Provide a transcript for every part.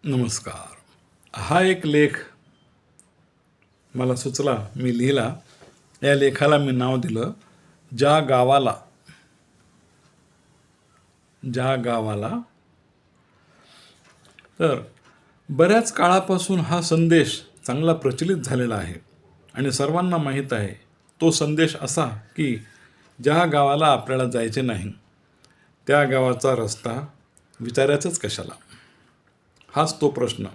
नमस्कार. हा एक लेख मला सुचला, मी लिहिला. या लेखाला मी नाव दिलं ज्या गावाला. ज्या गावाला. तर बऱ्याच काळापासून हा संदेश चांगला प्रचलित झालेला आहे आणि सर्वांना माहीत आहे. तो संदेश असा की ज्या गावाला आपल्याला जायचे नाही त्या गावाचा रस्ता विचारायचाच कशाला. हाच तो प्रश्न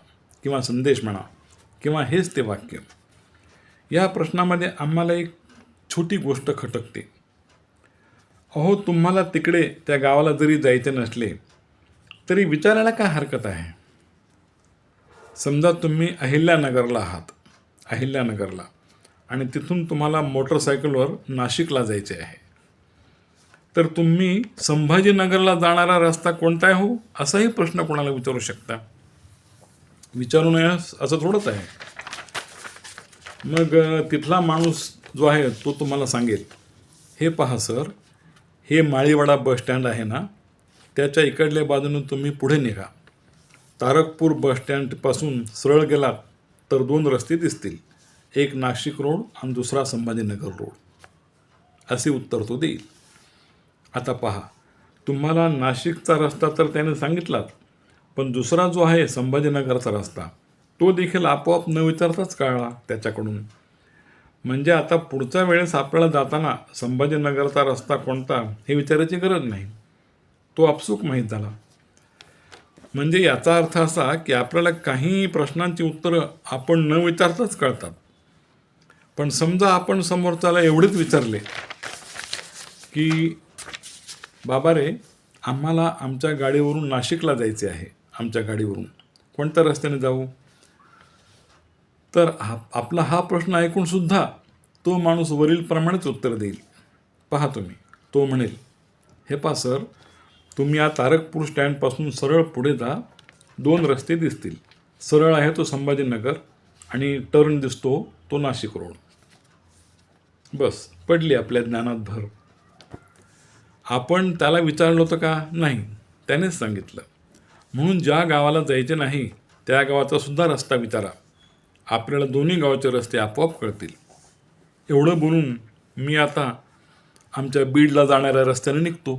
किंवा संदेश म्हणा किंवा हेच ते वाक्य. या प्रश्नामध्ये आम्हाला एक छोटी गोष्ट खटकते. अहो, तुम्हाला तिकडे त्या गावाला जरी जायचे नसले तरी विचारायला काय हरकत आहे. समजा तुम्ही अहिल्यानगरला आहात, अहिल्यानगरला, आणि तिथून तुम्हाला मोटरसायकलवर नाशिकला जायचे आहे. तर तुम्ही संभाजीनगरला जाणारा रस्ता कोणता आहे हो, असाही प्रश्न कोणाला विचारू शकता. विचारू नये असं थोडंच आहे. मग तिथला माणूस जो आहे तो तुम्हाला सांगेल, हे पहा सर, हे माळीवाडा बसस्टँड आहे ना, त्याच्या इकडल्या बाजूने तुम्ही पुढे निघा. तारकपूर बसस्टँडपासून सरळ गेलात तर 2 रस्ते दिसतील, एक नाशिक रोड आणि दुसरा संभाजीनगर रोड. असे उत्तर तो देईल. आता पहा, तुम्हाला नाशिकचा रस्ता तर त्याने सांगितलाच, पण दुसरा जो आहे संभाजीनगरचा रस्ता तो देखील आपोआप न विचारताच कळला त्याच्याकडून. म्हणजे आता पुढच्या वेळेस आपल्याला जाताना संभाजीनगरचा रस्ता कोणता हे विचारायची गरज नाही, तो आपसूक माहीत झाला. म्हणजे याचा अर्थ असा की आपल्याला काही प्रश्नांची उत्तरं आपण न विचारताच कळतात. पण समजा आपण समोरच्याला एवढेच विचारले की बाबा रे, आम्हाला आमच्या गाडीवरून नाशिकला जायचे आहे, आमच्या गाडीवरून कोणत्या रस्त्याने जाऊ. तर आपला हा प्रश्न ऐकूनसुद्धा तो माणूस वरीलप्रमाणेच उत्तर देईल. पहा तुम्ही, तो म्हणेल, हे पहा सर, तुम्ही या तारकपूर स्टँडपासून सरळ पुढे जा, 2 रस्ते दिसतील. सरळ आहे तो संभाजीनगर आणि टर्न दिसतो तो नाशिक रोड. बस, पडली आपल्या ज्ञानात भर. आपण त्याला विचारलं होतं का? नाही, त्यानेच सांगितलं. म्हणून ज्या गावाला जायचे नाही त्या गावाचा सुद्धा रस्ता विचारा, आपल्याला दोन्ही गावाचे रस्ते आपोआप कळतील. एवढं बोलून मी आता आमच्या बीडला जाणाऱ्या रस्त्याने निघतो.